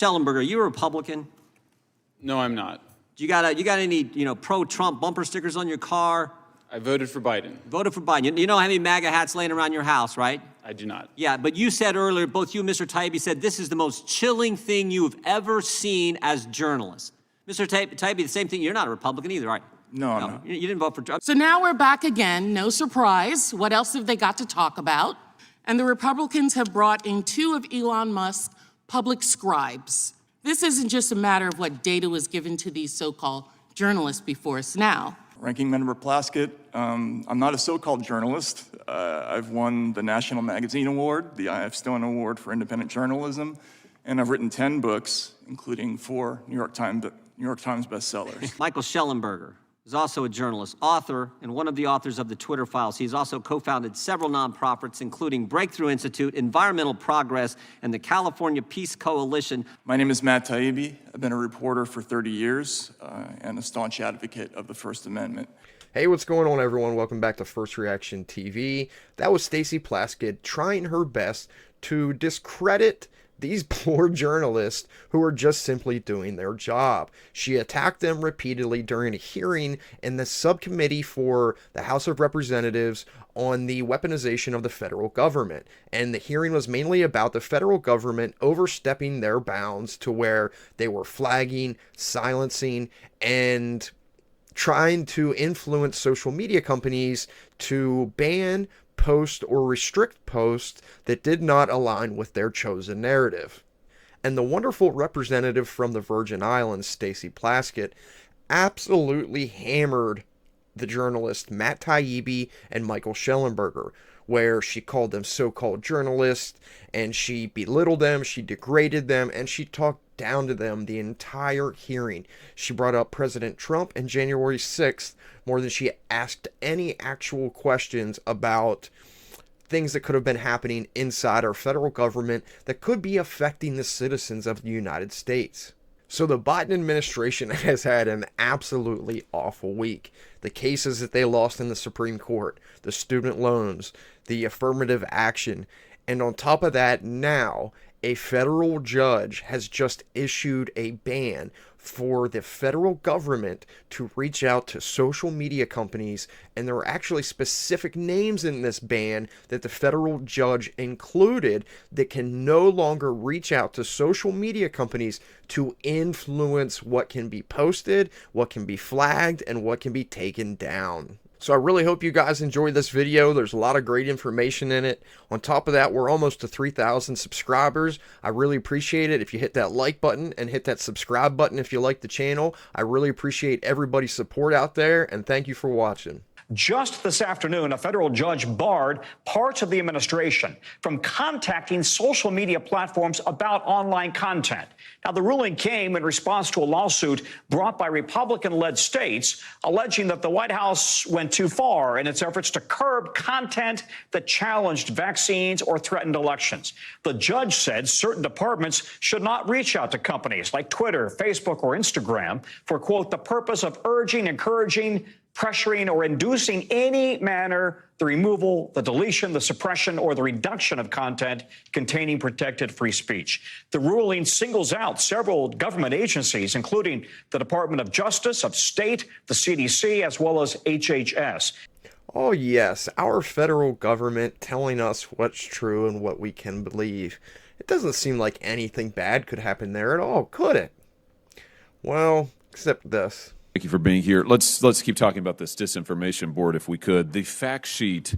Schellenberger, you a Republican? No, I'm not. You got any, pro-Trump bumper stickers on your car? I voted for Biden. Voted for Biden. You know how many MAGA hats laying around your house, right? I do not. Yeah, but you said earlier, both you and Mr. Taibbi said this is the most chilling thing you've ever seen as journalists. Mr. Taibbi, the same thing. You're not a Republican either, right? No, I'm not. You didn't vote for Trump. So now we're back again, no surprise. What else have they got to talk about? And the Republicans have brought in two of Elon Musk's public scribes. This isn't just a matter of what data was given to these so-called journalists before us now. Ranking Member Plaskett, I'm not a so-called journalist. I've won the National Magazine Award, the I.F. Stone Award for Independent Journalism, and I've written 10 books, including 4 New York Times bestsellers. Michael Schellenberger is also a journalist, author, and one of the authors of the Twitter Files. He's also co-founded several nonprofits, including Breakthrough Institute, Environmental Progress, and the California Peace Coalition. My name is Matt Taibbi. I've been a reporter for 30 years and a staunch advocate of the First Amendment. Hey, what's going on, everyone? Welcome back to First Reaction TV. That was Stacey Plaskett trying her best to discredit these poor journalists who are just simply doing their job. She attacked them repeatedly during a hearing in the subcommittee for the House of Representatives on the weaponization of the federal government. And the hearing was mainly about the federal government overstepping their bounds to where they were flagging, silencing, and trying to influence social media companies to ban, post, or restrict posts that did not align with their chosen narrative. And the wonderful representative from the Virgin Islands, Stacey Plaskett, absolutely hammered the journalists Matt Taibbi and Michael Schellenberger, where she called them so-called journalists, and she belittled them, she degraded them, and she talked down to them the entire hearing. She brought up President Trump and January 6th more than she asked any actual questions about things that could have been happening inside our federal government that could be affecting the citizens of the United States. So the Biden administration has had an absolutely awful week. The cases that they lost in the Supreme Court, the student loans, the affirmative action, and on top of that, now a federal judge has just issued a ban for the federal government to reach out to social media companies, and there are actually specific names in this ban that the federal judge included that can no longer reach out to social media companies to influence what can be posted, what can be flagged, and what can be taken down. So I really hope you guys enjoyed this video. There's a lot of great information in it. On top of that, we're almost to 3,000 subscribers. I really appreciate it if you hit that like button and hit that subscribe button if you like the channel. I really appreciate everybody's support out there, and thank you for watching. Just this afternoon, a federal judge barred parts of the administration from contacting social media platforms about online content. Now, the ruling came in response to a lawsuit brought by Republican-led states alleging that the White House went too far in its efforts to curb content that challenged vaccines or threatened elections. The judge said certain departments should not reach out to companies like Twitter, Facebook, or Instagram for, quote, the purpose of urging, encouraging, pressuring, or inducing any manner the removal, the deletion, the suppression, or the reduction of content containing protected free speech. The ruling singles out several government agencies, including the Department of Justice, of State, the CDC, as well as HHS. Oh yes, our federal government telling us what's true and what we can believe. It doesn't seem like anything bad could happen there at all, could it? Well, except this. Thank you for being here. Let's keep talking about this disinformation board if we could. The fact sheet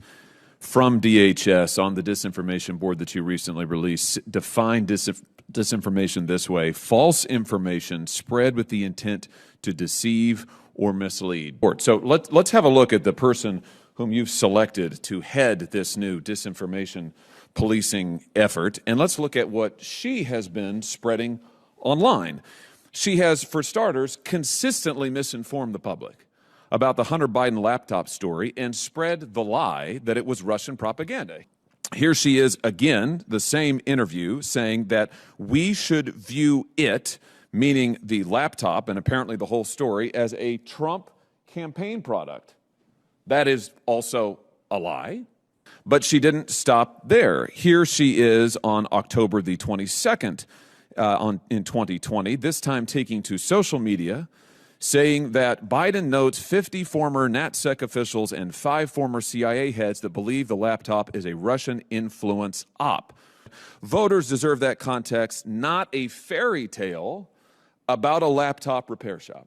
from DHS on the disinformation board that you recently released defined disinformation this way: false information spread with the intent to deceive or mislead. So let's have a look at the person whom you've selected to head this new disinformation policing effort, and let's look at what she has been spreading online. She has, for starters, consistently misinformed the public about the Hunter Biden laptop story and spread the lie that it was Russian propaganda. Here she is again, the same interview, saying that we should view it, meaning the laptop and apparently the whole story, as a Trump campaign product. That is also a lie. But she didn't stop there. Here she is on October the 22nd, in 2020, this time taking to social media, saying that Biden notes 50 former NatSec officials and 5 former CIA heads that believe the laptop is a Russian influence op. Voters deserve that context, not a fairy tale about a laptop repair shop.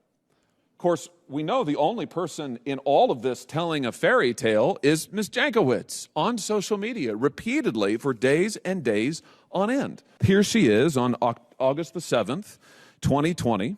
Of course, we know the only person in all of this telling a fairy tale is Ms. Jankowicz on social media repeatedly for days and days on end. Here she is on August the 7th, 2020,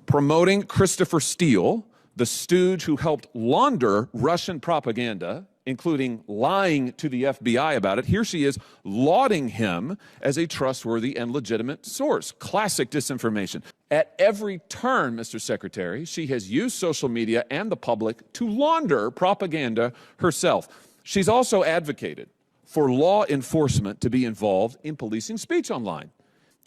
promoting Christopher Steele, the stooge who helped launder Russian propaganda, including lying to the FBI about it. Here she is lauding him as a trustworthy and legitimate source. Classic disinformation. At every turn, Mr. Secretary, she has used social media and the public to launder propaganda herself. She's also advocated for law enforcement to be involved in policing speech online.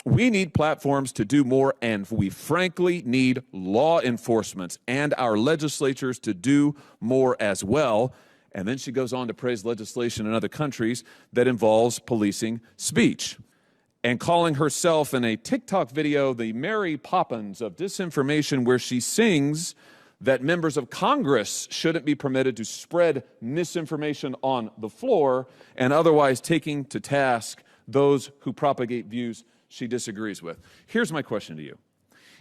We need platforms to do more, and we frankly need law enforcement and our legislatures to do more as well. And then she goes on to praise legislation in other countries that involves policing speech, and calling herself in a TikTok video the Mary Poppins of disinformation, where she sings that members of Congress shouldn't be permitted to spread misinformation on the floor, and otherwise taking to task those who propagate views she disagrees with. Here's my question to you.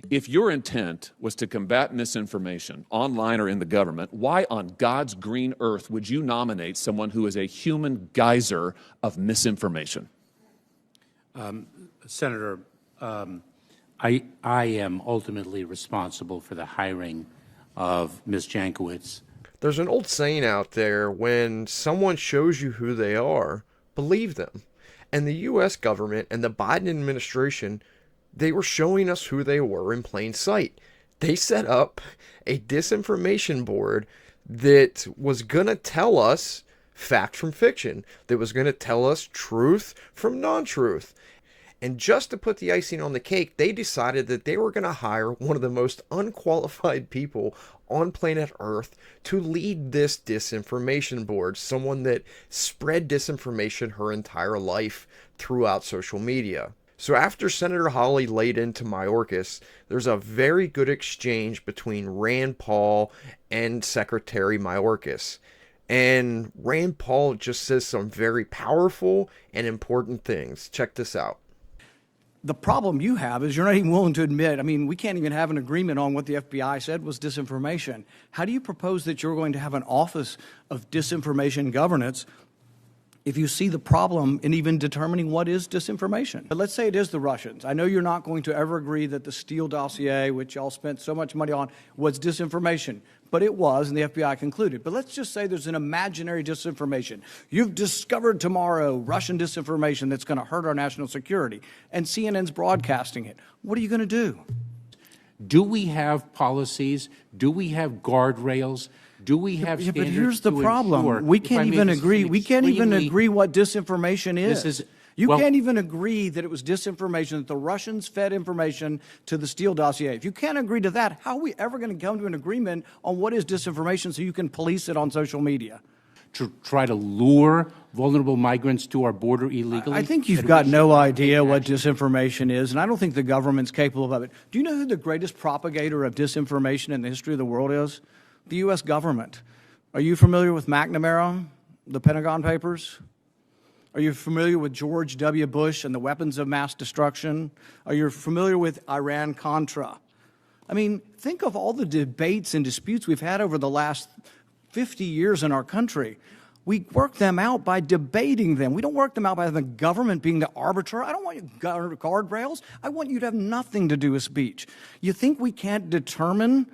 If your intent was to combat misinformation online or in the government, why on God's green earth would you nominate someone who is a human geyser of misinformation? Senator, I am ultimately responsible for the hiring of Ms. Jankowicz. There's an old saying out there: when someone shows you who they are, believe them. And the U.S. government and the Biden administration, they were showing us who they were in plain sight. They set up a disinformation board that was going to tell us fact from fiction, that was going to tell us truth from non-truth. And just to put the icing on the cake, they decided that they were going to hire one of the most unqualified people on planet Earth to lead this disinformation board, someone that spread disinformation her entire life throughout social media. So after Senator Hawley laid into Mayorkas, there's a very good exchange between Rand Paul and Secretary Mayorkas. And Rand Paul just says some very powerful and important things. Check this out. The problem you have is you're not even willing to admit, we can't even have an agreement on what the FBI said was disinformation. How do you propose that you're going to have an office of disinformation governance if you see the problem in even determining what is disinformation? But let's say it is the Russians. I know you're not going to ever agree that the Steele dossier, which y'all spent so much money on, was disinformation. But it was, and the FBI concluded. But let's just say there's an imaginary disinformation. You've discovered tomorrow Russian disinformation that's going to hurt our national security, and CNN's broadcasting it. What are you going to do? Do we have policies? Do we have guardrails? Do we have standards? But here's the to problem. ensure, We can't even agree. We can't even agree what disinformation is. You can't even agree that it was disinformation, that the Russians fed information to the Steele dossier. If you can't agree to that, how are we ever going to come to an agreement on what is disinformation so you can police it on social media? to try to lure vulnerable migrants to our border illegally? I think you've got no idea what disinformation is, and I don't think the government's capable of it. Do you know who the greatest propagator of disinformation in the history of the world is? The U.S. government. Are you familiar with McNamara, the Pentagon Papers? Are you familiar with George W. Bush and the weapons of mass destruction? Are you familiar with Iran-Contra? I mean, think of all the debates and disputes we've had over the last 50 years in our country. We work them out by debating them. We don't work them out by the government being the arbiter. I don't want you guardrails. I want you to have nothing to do with speech. You think we can't determine,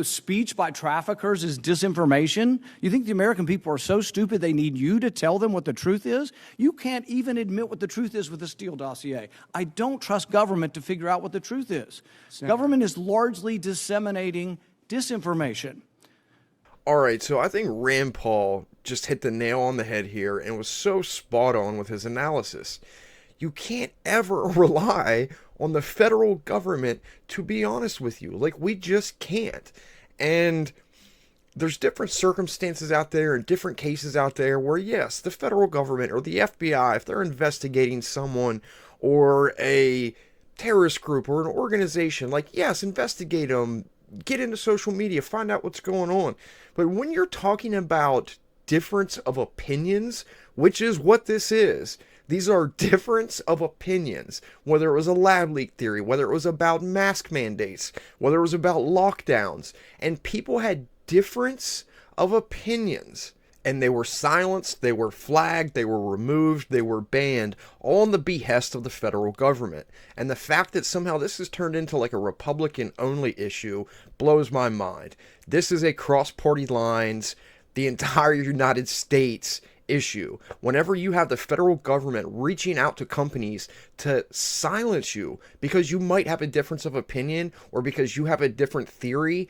speech by traffickers is disinformation? You think the American people are so stupid they need you to tell them what the truth is? You can't even admit what the truth is with the Steele dossier. I don't trust government to figure out what the truth is. Government is largely disseminating disinformation. All right, so I think Rand Paul just hit the nail on the head here and was so spot on with his analysis. You can't ever rely on the federal government to be honest with you. Like, we just can't. And there's different circumstances out there and different cases out there where, yes, the federal government or the FBI, if they're investigating someone or a terrorist group or an organization, like, yes, investigate them, get into social media, find out what's going on. But when you're talking about difference of opinions, which is what this is, these are difference of opinions, whether it was a lab leak theory, whether it was about mask mandates, whether it was about lockdowns, and people had difference of opinions, and they were silenced, they were flagged, they were removed, they were banned, all on the behest of the federal government. And the fact that somehow this has turned into like a Republican-only issue blows my mind. This is a cross-party lines, the entire United States issue. Whenever you have the federal government reaching out to companies to silence you because you might have a difference of opinion or because you have a different theory,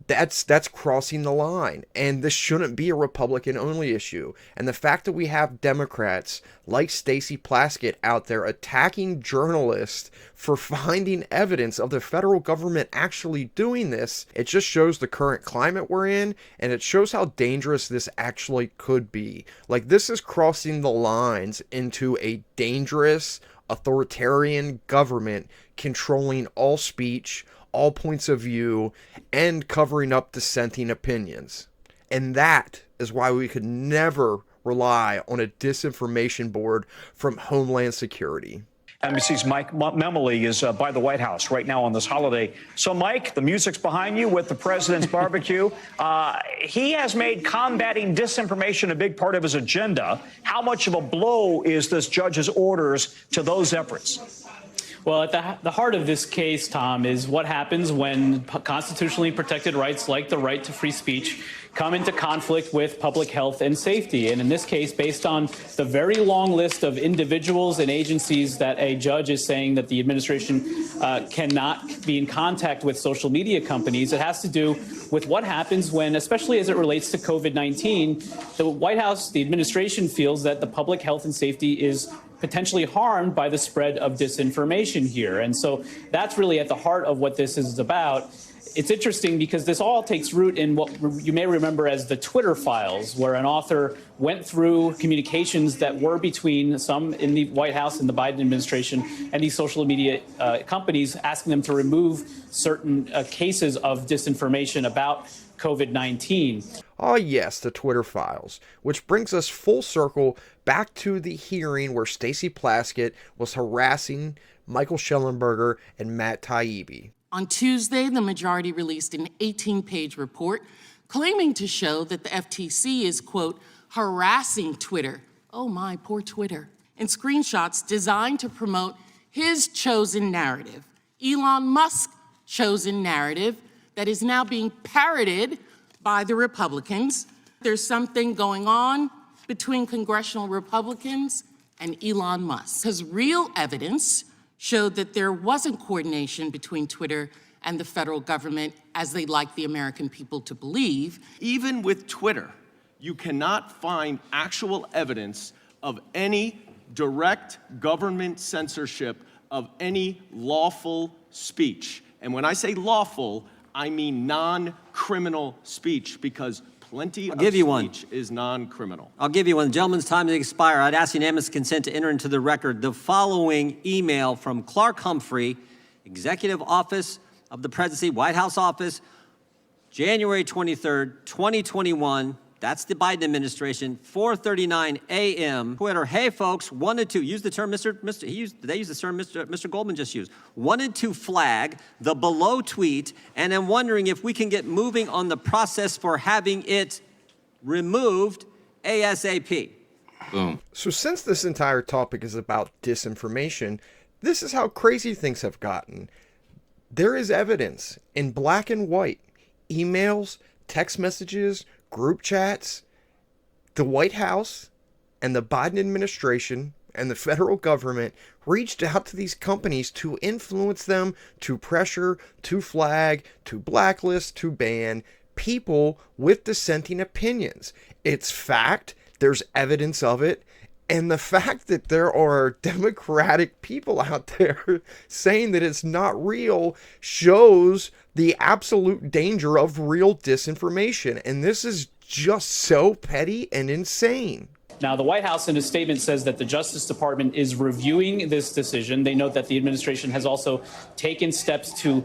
that's crossing the line, and this shouldn't be a Republican-only issue. And the fact that we have Democrats like Stacey Plaskett out there attacking journalists for finding evidence of the federal government actually doing this, it just shows the current climate we're in, and it shows how dangerous this actually could be. Like, this is crossing the lines into a dangerous authoritarian government controlling all speech, all points of view, and covering up dissenting opinions. And that is why we could never rely on a disinformation board from Homeland Security. NBC's Mike Memoli is by the White House right now on this holiday. So, Mike, the music's behind you with the president's barbecue. He has made combating disinformation a big part of his agenda. How much of a blow is this judge's orders to those efforts? Well, at the heart of this case, Tom, is what happens when constitutionally protected rights like the right to free speech come into conflict with public health and safety. And in this case, based on the very long list of individuals and agencies that a judge is saying that the administration cannot be in contact with social media companies, it has to do with what happens when, especially as it relates to COVID-19, the White House, the administration feels that the public health and safety is potentially harmed by the spread of disinformation here. And so that's really at the heart of what this is about. It's interesting because this all takes root in what you may remember as the Twitter files, where an author went through communications that were between some in the White House and the Biden administration and these social media companies, asking them to remove certain cases of disinformation about COVID-19. Ah, yes, the Twitter files, which brings us full circle back to the hearing where Stacey Plaskett was harassing Michael Schellenberger and Matt Taibbi. On Tuesday, the majority released an 18-page report claiming to show that the FTC is, quote, harassing Twitter. Oh my, poor Twitter. And screenshots designed to promote his chosen narrative, Elon Musk's chosen narrative, that is now being parroted by the Republicans. There's something going on between congressional Republicans and Elon Musk, because real evidence showed that there wasn't coordination between Twitter and the federal government, as they like the American people to believe. Even with Twitter, you cannot find actual evidence of any direct government censorship of any lawful speech. And when I say lawful, I mean non-criminal speech, because plenty of speech is non-criminal. I'll give you one. Gentleman's time to expire. I'd ask unanimous consent to enter into the record the following email from Clark Humphrey, Executive Office of the Presidency, White House Office, January 23rd, 2021. That's the Biden administration, 4:39 a.m. Twitter, hey folks, wanted to use the term they used the term Mr. Goldman just used. Wanted to flag the below tweet, and I'm wondering if we can get moving on the process for having it removed ASAP. Boom. So since this entire topic is about disinformation, this is how crazy things have gotten. There is evidence in black and white, emails, text messages, group chats. The White House and the Biden administration and the federal government reached out to these companies to influence them, to pressure, to flag, to blacklist, to ban people with dissenting opinions. It's fact. There's evidence of it. And the fact that there are Democratic people out there saying that it's not real shows the absolute danger of real disinformation. And this is just so petty and insane. Now, the White House in a statement says that the Justice Department is reviewing this decision. They note that the administration has also taken steps to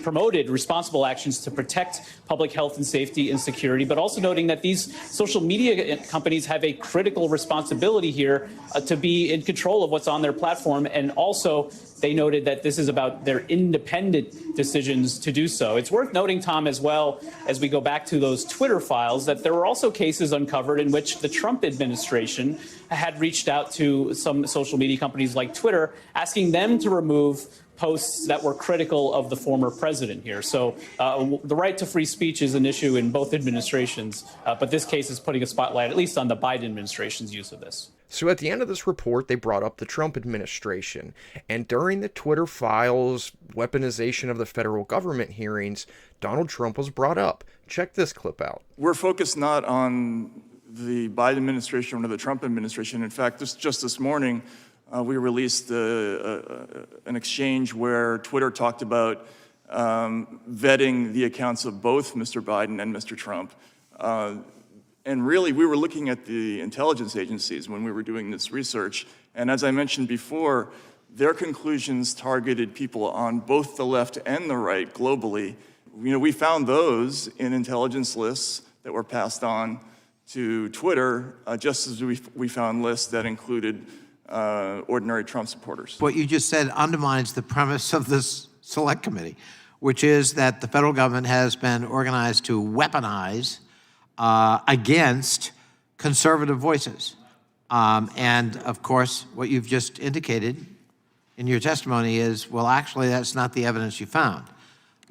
promoted responsible actions to protect public health and safety and security, but also noting that these social media companies have a critical responsibility here to be in control of what's on their platform. And also, they noted that this is about their independent decisions to do so. It's worth noting, Tom, as well, as we go back to those Twitter files, that there were also cases uncovered in which the Trump administration had reached out to some social media companies like Twitter, asking them to remove posts that were critical of the former president here. So the right to free speech is an issue in both administrations, but this case is putting a spotlight, at least on the Biden administration's use of this. So at the end of this report, they brought up the Trump administration. And during the Twitter files, weaponization of the federal government hearings, Donald Trump was brought up. Check this clip out. We're focused not on the Biden administration or the Trump administration. In fact, just this morning, we released an exchange where Twitter talked about vetting the accounts of both Mr. Biden and Mr. Trump. And really, we were looking at the intelligence agencies when we were doing this research. And as I mentioned before, their conclusions targeted people on both the left and the right globally. You know, we found those in intelligence lists that were passed on to Twitter, just as we found lists that included ordinary Trump supporters. What you just said undermines the premise of this select committee, which is that the federal government has been organized to weaponize against conservative voices. And of course, what you've just indicated in your testimony is, well, actually, that's not the evidence you found.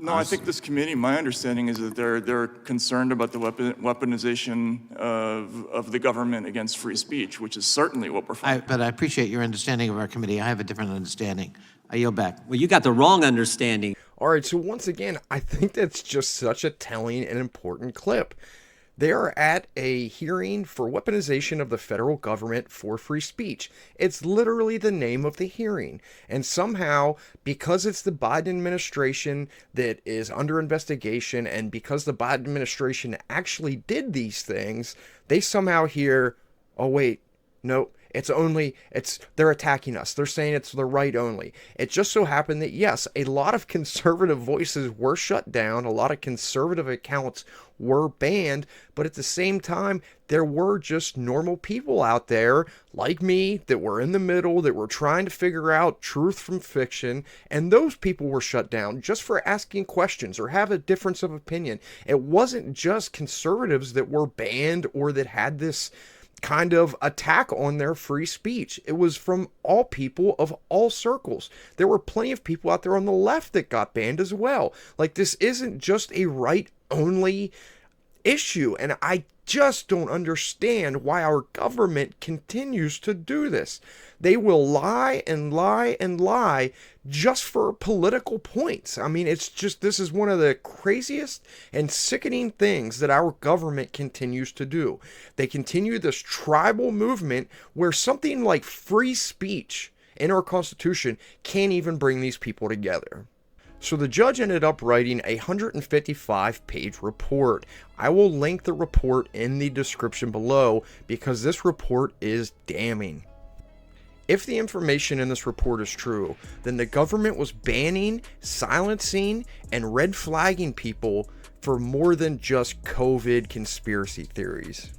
No, I think this committee, my understanding is that they're concerned about the weaponization of the government against free speech, which is certainly what we're finding. But I appreciate your understanding of our committee. I have a different understanding. I yield back. Well, you got the wrong understanding. All right, so once again, I think that's just such a telling and important clip. They are at a hearing for weaponization of the federal government for free speech. It's literally the name of the hearing. And somehow, because it's the Biden administration that is under investigation, and because the Biden administration actually did these things, they somehow hear, oh wait, no, they're attacking us. They're saying it's the right only. It just so happened that, yes, a lot of conservative voices were shut down. A lot of conservative accounts were banned. But at the same time, there were just normal people out there like me that were in the middle, that were trying to figure out truth from fiction. And those people were shut down just for asking questions or have a difference of opinion. It wasn't just conservatives that were banned or that had this kind of attack on their free speech. It was from all people of all circles. There were plenty of people out there on the left that got banned as well. Like, this isn't just a right-only issue, and I just don't understand why our government continues to do this. They will lie and lie and lie just for political points. I mean, it's just, this is one of the craziest and sickening things that our government continues to do. They continue this tribal movement where something like free speech in our Constitution can't even bring these people together. So the judge ended up writing a 155-page report. I will link the report in the description below because this report is damning. If the information in this report is true, then the government was banning, silencing, and red flagging people for more than just COVID conspiracy theories.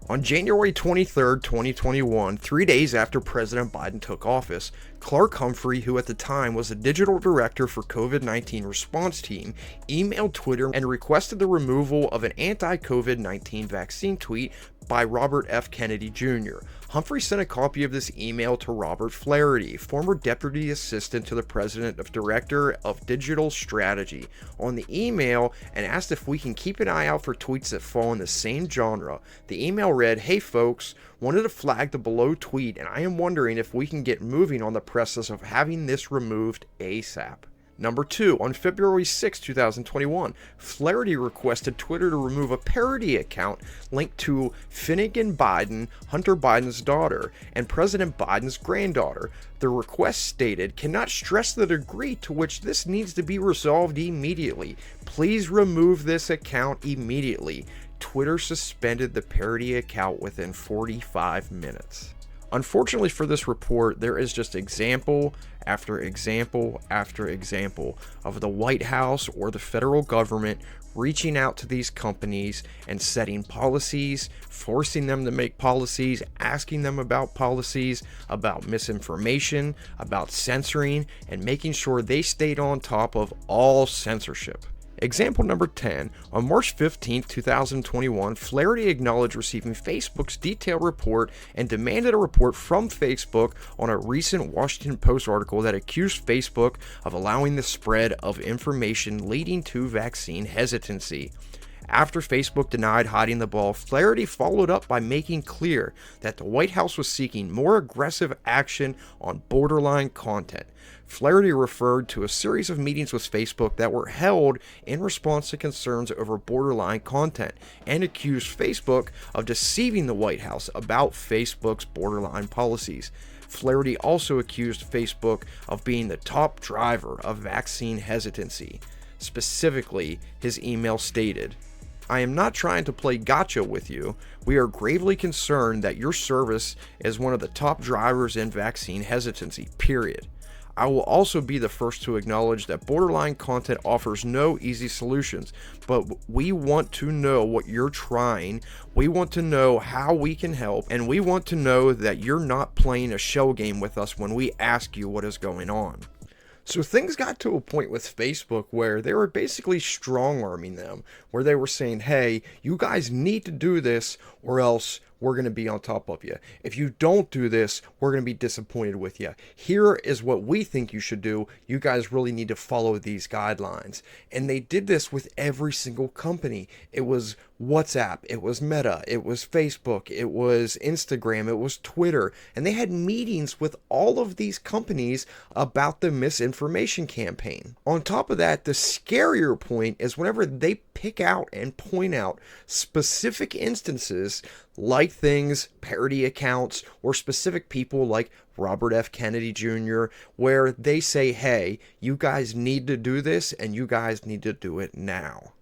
On January 23, 2021, 3 days after President Biden took office, Clark Humphrey, who at the time was the digital director for COVID-19 response team, emailed Twitter and requested the removal of an anti-COVID-19 vaccine tweet by Robert F. Kennedy Jr. Humphrey sent a copy of this email to Robert Flaherty, former deputy assistant to the president of director of digital strategy, on the email, and asked if we can keep an eye out for tweets that fall in the same genre. The email read, "Hey folks, wanted to flag the below tweet, and I am wondering if we can get moving on the process of having this removed ASAP." Number 2, on February 6, 2021, Flaherty requested Twitter to remove a parody account linked to Finnegan Biden, Hunter Biden's daughter, and President Biden's granddaughter. The request stated, "Cannot stress the degree to which this needs to be resolved immediately. Please remove this account immediately. Twitter suspended the parody account within 45 minutes. Unfortunately for this report, there is just example after example after example of the White House or the federal government reaching out to these companies and setting policies, forcing them to make policies, asking them about policies, about misinformation, about censoring, and making sure they stayed on top of all censorship. Example number 10, on March 15, 2021, Flaherty acknowledged receiving Facebook's detailed report and demanded a report from Facebook on a recent Washington Post article that accused Facebook of allowing the spread of information leading to vaccine hesitancy. After Facebook denied hiding the ball, Flaherty followed up by making clear that the White House was seeking more aggressive action on borderline content. Flaherty referred to a series of meetings with Facebook that were held in response to concerns over borderline content and accused Facebook of deceiving the White House about Facebook's borderline policies. Flaherty also accused Facebook of being the top driver of vaccine hesitancy. Specifically, his email stated, "I am not trying to play gotcha with you. We are gravely concerned that your service is one of the top drivers in vaccine hesitancy, period. I will also be the first to acknowledge that borderline content offers no easy solutions, but we want to know what you're trying, we want to know how we can help, and we want to know that you're not playing a shell game with us when we ask you what is going on." So things got to a point with Facebook where they were basically strong-arming them, where they were saying, hey, you guys need to do this or else we're going to be on top of you. If you don't do this, we're going to be disappointed with you. Here is what we think you should do. You guys really need to follow these guidelines. And they did this with every single company. It was WhatsApp, it was Meta, it was Facebook, it was Instagram, it was Twitter, and they had meetings with all of these companies about the misinformation campaign. On top of that, the scarier point is whenever they pick out and point out specific instances like things, parody accounts, or specific people like Robert F. Kennedy Jr., where they say, hey, you guys need to do this and you guys need to do it now.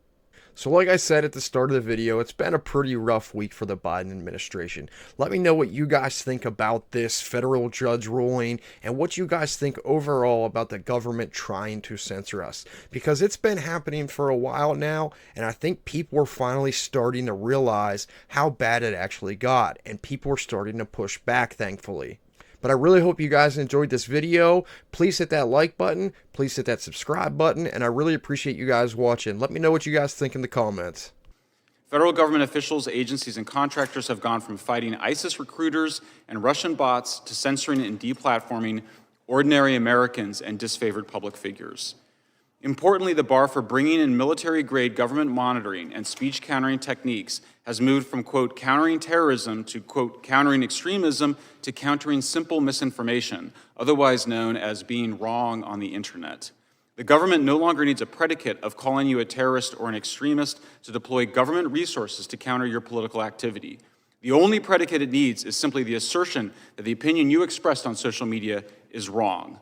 So like I said at the start of the video, it's been a pretty rough week for the Biden administration. Let me know what you guys think about this federal judge ruling and what you guys think overall about the government trying to censor us. Because it's been happening for a while now, and I think people are finally starting to realize how bad it actually got, and people are starting to push back, thankfully. But I really hope you guys enjoyed this video. Please hit that like button, please hit that subscribe button, and I really appreciate you guys watching. Let me know what you guys think in the comments. Federal government officials, agencies, and contractors have gone from fighting ISIS recruiters and Russian bots to censoring and deplatforming ordinary Americans and disfavored public figures. Importantly, the bar for bringing in military-grade government monitoring and speech countering techniques has moved from, quote, countering terrorism to, quote, countering extremism to countering simple misinformation, otherwise known as being wrong on the internet. The government no longer needs a predicate of calling you a terrorist or an extremist to deploy government resources to counter your political activity. The only predicate it needs is simply the assertion that the opinion you expressed on social media is wrong.